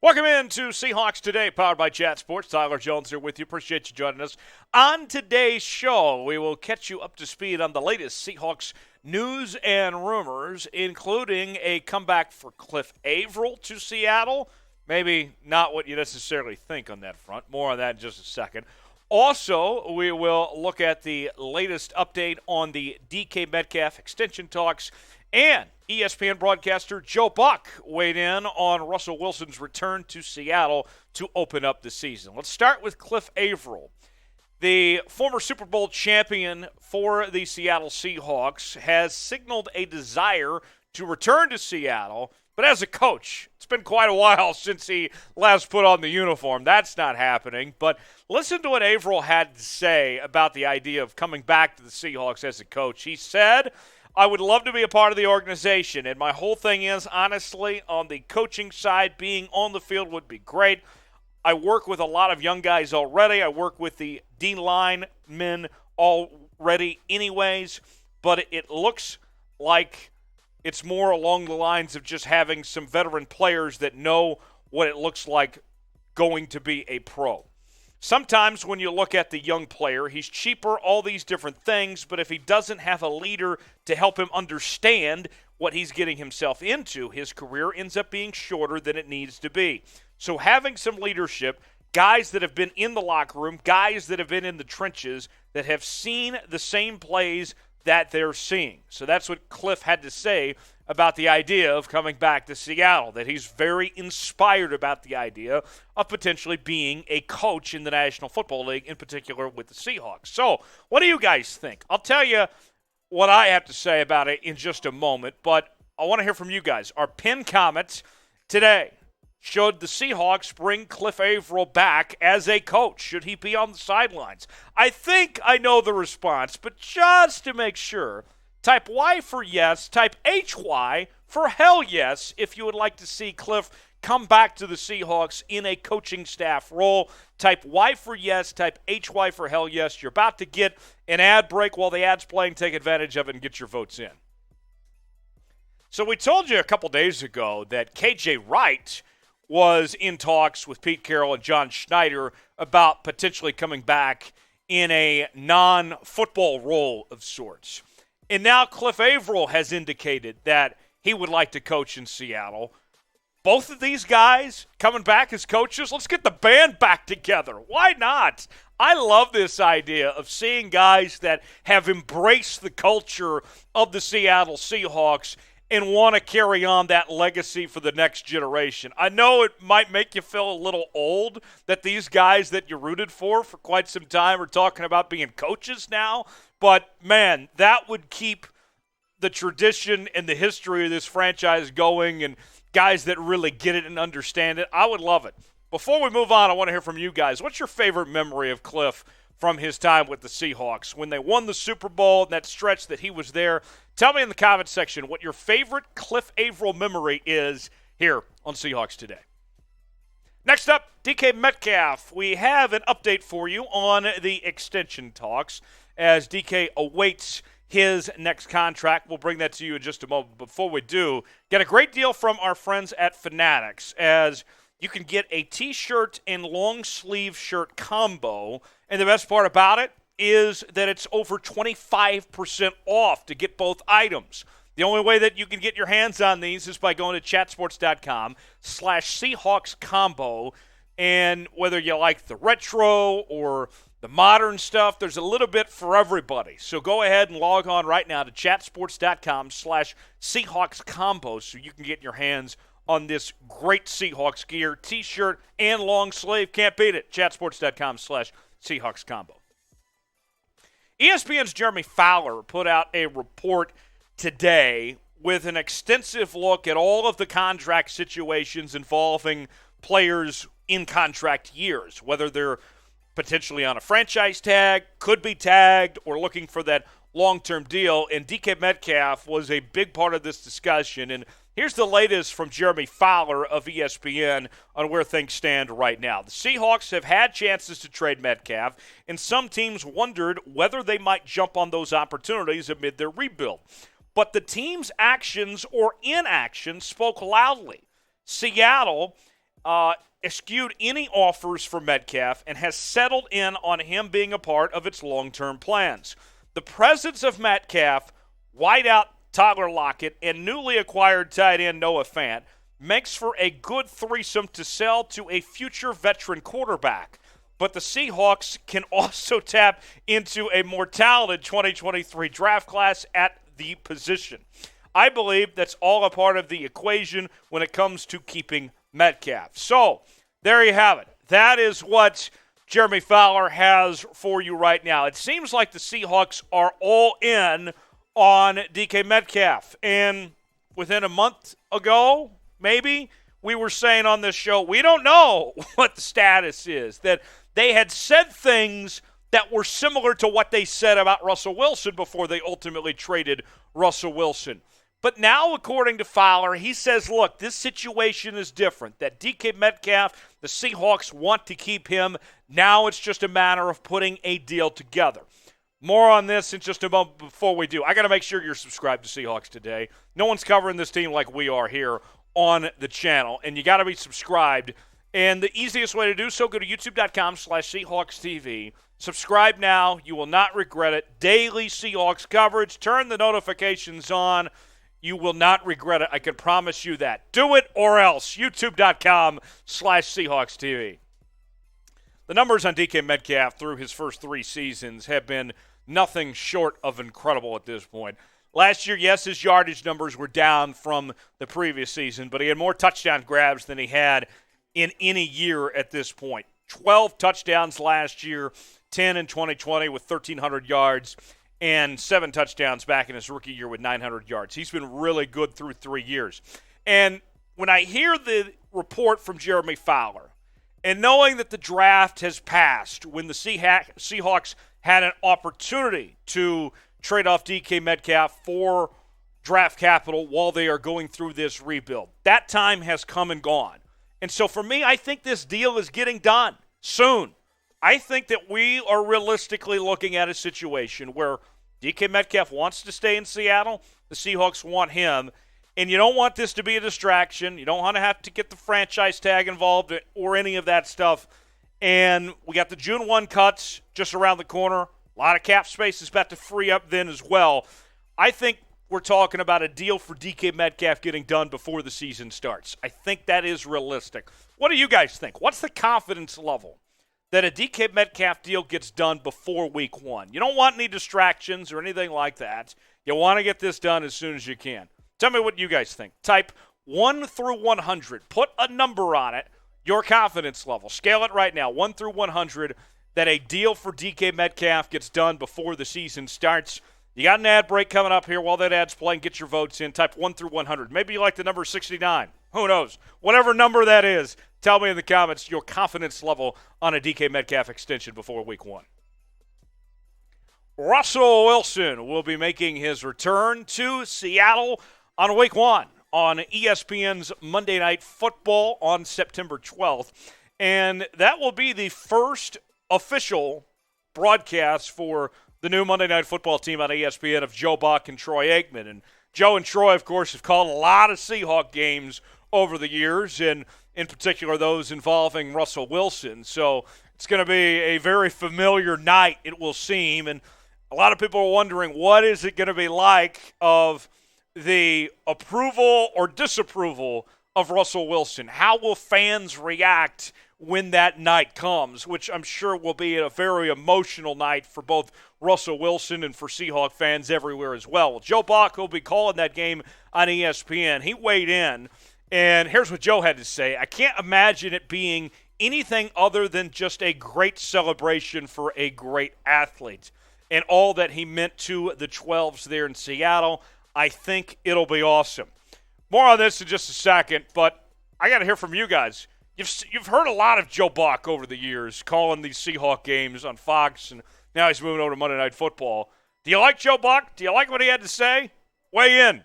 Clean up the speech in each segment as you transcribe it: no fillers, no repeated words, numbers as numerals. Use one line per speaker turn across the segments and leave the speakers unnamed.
Welcome into Seahawks Today, powered by Chat Sports. Tyler Jones here with you. Appreciate you joining us. On today's show, we will catch you up to speed on the latest Seahawks news and rumors, including a comeback for Cliff Avril to Seattle. Maybe not what you necessarily think on that front. More on that in just a second. Also, we will look at the latest update on the DK Metcalf extension talks, and ESPN broadcaster Joe Buck weighed in on Russell Wilson's return to Seattle to open up the season. Let's start with Cliff Avril. The former Super Bowl champion for the Seattle Seahawks has signaled a desire to return to Seattle, but as a coach, it's been quite a while since he last put on the uniform. That's not happening. But listen to what Avril had to say about the idea of coming back to the Seahawks as a coach. He said, I would love to be a part of the organization, and my whole thing is, honestly, on the coaching side, being on the field would be great. I work with a lot of young guys already. I work with the D-line men already anyways, but it looks like it's more along the lines of just having some veteran players that know what it looks like going to be a pro. Sometimes when you look at the young player, he's cheaper, all these different things, but if he doesn't have a leader to help him understand what he's getting himself into, his career ends up being shorter than it needs to be. So having some leadership, guys that have been in the locker room, guys that have been in the trenches, that have seen the same plays that they're seeing. So that's what Cliff had to say about the idea of coming back to Seattle, that he's very inspired about the idea of potentially being a coach in the National Football League, in particular with the Seahawks. So what do you guys think? I'll tell you what I have to say about it in just a moment, but I want to hear from you guys. Our pinned comment today: should the Seahawks bring Cliff Avril back as a coach? Should he be on the sidelines? I think I know the response, but just to make sure, type Y for yes, type HY for hell yes if you would like to see Cliff come back to the Seahawks in a coaching staff role. Type Y for yes, type HY for hell yes. You're about to get an ad break while the ad's playing. Take advantage of it and get your votes in. So we told you a couple days ago that KJ Wright was in talks with Pete Carroll and John Schneider about potentially coming back in a non-football role of sorts. And now Cliff Avril has indicated that he would like to coach in Seattle. Both of these guys coming back as coaches, let's get the band back together. Why not? I love this idea of seeing guys that have embraced the culture of the Seattle Seahawks and want to carry on that legacy for the next generation. I know it might make you feel a little old that these guys that you rooted for quite some time are talking about being coaches now, but, man, that would keep the tradition and the history of this franchise going, and guys that really get it and understand it. I would love it. Before we move on, I want to hear from you guys. What's your favorite memory of Cliff from his time with the Seahawks? When they won the Super Bowl and that stretch that he was there, tell me in the comments section what your favorite Cliff Avril memory is here on Seahawks Today. Next up, DK Metcalf. We have an update for you on the extension talks as DK awaits his next contract. We'll bring that to you in just a moment. Before we do, get a great deal from our friends at Fanatics, as you can get a t-shirt and long sleeve shirt combo. And the best part about it is that it's over 25% off to get both items. The only way that you can get your hands on these is by going to chatsports.com/Seahawks combo. And whether you like the retro or the modern stuff, there's a little bit for everybody. So go ahead and log on right now to chatsports.com/Seahawks combo so you can get your hands on this great Seahawks gear, t-shirt, and long sleeve. Can't beat it. chatsports.com/Seahawks combo. ESPN's Jeremy Fowler put out a report today with an extensive look at all of the contract situations involving players in contract years, whether they're potentially on a franchise tag, could be tagged, or looking for that long-term deal. And DK Metcalf was a big part of this discussion. And here's the latest from Jeremy Fowler of ESPN on where things stand right now. The Seahawks have had chances to trade Metcalf, and some teams wondered whether they might jump on those opportunities amid their rebuild. But the team's actions or inaction spoke loudly. Seattle eschewed any offers for Metcalf and has settled in on him being a part of its long-term plans. The presence of Metcalf, wideout Tyler Lockett, and newly acquired tight end Noah Fant makes for a good threesome to sell to a future veteran quarterback. But the Seahawks can also tap into a more talented 2023 draft class at the position. I believe that's all a part of the equation when it comes to keeping Metcalf. So, there you have it. That is what Jeremy Fowler has for you right now. It seems like the Seahawks are all in on DK Metcalf. And within a month ago, maybe, we were saying on this show, we don't know what the status is. That they had said things that were similar to what they said about Russell Wilson before they ultimately traded Russell Wilson. But now, according to Fowler, he says, look, this situation is different. That DK Metcalf, the Seahawks want to keep him. Now it's just a matter of putting a deal together. More on this in just a moment. Before we do, I got to make sure you're subscribed to Seahawks Today. No one's covering this team like we are here on the channel, and you got to be subscribed. And the easiest way to do so, go to youtube.com/SeahawksTV. Subscribe now. You will not regret it. Daily Seahawks coverage. Turn the notifications on. You will not regret it. I can promise you that. Do it or else. YouTube.com/SeahawksTV. The numbers on DK Metcalf through his first 3 seasons have been nothing short of incredible at this point. Last year, yes, his yardage numbers were down from the previous season, but he had more touchdown grabs than he had in any year at this point. 12 touchdowns last year, 10 in 2020 with 1,300 yards, and 7 touchdowns back in his rookie year with 900 yards. He's been really good through 3 years. And when I hear the report from Jeremy Fowler, and knowing that the draft has passed when the Seahawks had an opportunity to trade off DK Metcalf for draft capital while they are going through this rebuild, that time has come and gone. And so for me, I think this deal is getting done soon. I think that we are realistically looking at a situation where DK Metcalf wants to stay in Seattle. The Seahawks want him. And you don't want this to be a distraction. You don't want to have to get the franchise tag involved or any of that stuff. And we got the June 1 cuts just around the corner. A lot of cap space is about to free up then as well. I think we're talking about a deal for DK Metcalf getting done before the season starts. I think that is realistic. What do you guys think? What's the confidence level that a DK Metcalf deal gets done before week 1? You don't want any distractions or anything like that. You want to get this done as soon as you can. Tell me what you guys think. Type 1 through 100. Put a number on it, your confidence level. Scale it right now, 1 through 100, that a deal for DK Metcalf gets done before the season starts. You got an ad break coming up here while that ad's playing. Get your votes in. Type 1 through 100. Maybe you like the number 69. Who knows? Whatever number that is, tell me in the comments your confidence level on a DK Metcalf extension before week 1. Russell Wilson will be making his return to Seattle on week 1 on ESPN's Monday Night Football on September 12th. And that will be the first official broadcast for the new Monday Night Football team on ESPN of Joe Buck and Troy Aikman. And Joe and Troy, of course, have called a lot of Seahawk games over the years, and in particular those involving Russell Wilson. So it's going to be a very familiar night, it will seem. And a lot of people are wondering, what is it going to be like of the approval or disapproval of Russell Wilson? How will fans react when that night comes, which I'm sure will be a very emotional night for both Russell Wilson and for Seahawk fans everywhere as well. Joe Buck will be calling that game on ESPN. He weighed in, and here's what Joe had to say. I can't imagine it being anything other than just a great celebration for a great athlete and all that he meant to the 12s there in Seattle. I think it'll be awesome. More on this in just a second, but I got to hear from you guys. You've heard a lot of Joe Buck over the years calling these Seahawk games on Fox, and now he's moving over to Monday Night Football. Do you like Joe Buck? Do you like what he had to say? Weigh in.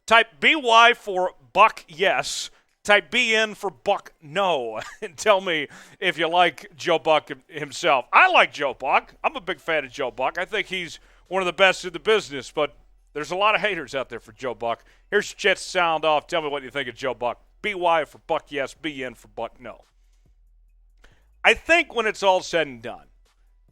Type BY for Buck yes. Type BN for Buck no. And tell me if you like Joe Buck himself. I like Joe Buck. I'm a big fan of Joe Buck. I think he's one of the best in the business, but there's a lot of haters out there for Joe Buck. Here's your chance to sound off. Tell me what you think of Joe Buck. BY for Buck yes, BN for Buck no. I think when it's all said and done,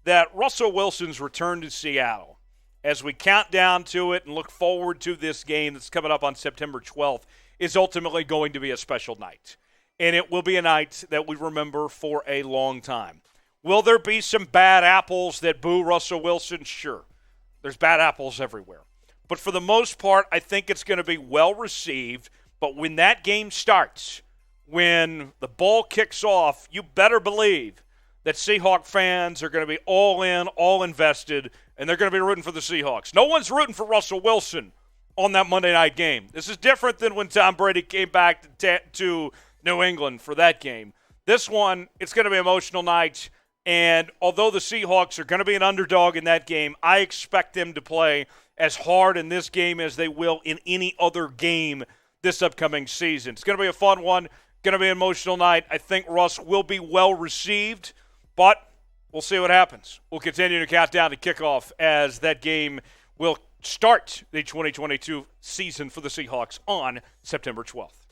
that Russell Wilson's return to Seattle, as we count down to it and look forward to this game that's coming up on September 12th, is ultimately going to be a special night. And it will be a night that we remember for a long time. Will there be some bad apples that boo Russell Wilson? Sure. There's bad apples everywhere. But for the most part, I think it's going to be well received. But when that game starts, when the ball kicks off, you better believe that Seahawk fans are going to be all in, all invested, and they're going to be rooting for the Seahawks. No one's rooting for Russell Wilson on that Monday night game. This is different than when Tom Brady came back to New England for that game. This one, it's going to be an emotional night, and although the Seahawks are going to be an underdog in that game, I expect them to play as hard in this game as they will in any other game this upcoming season. It's going to be a fun one, going to be an emotional night. I think Russ will be well received, but we'll see what happens. We'll continue to count down to kickoff as that game will start the 2022 season for the Seahawks on September 12th.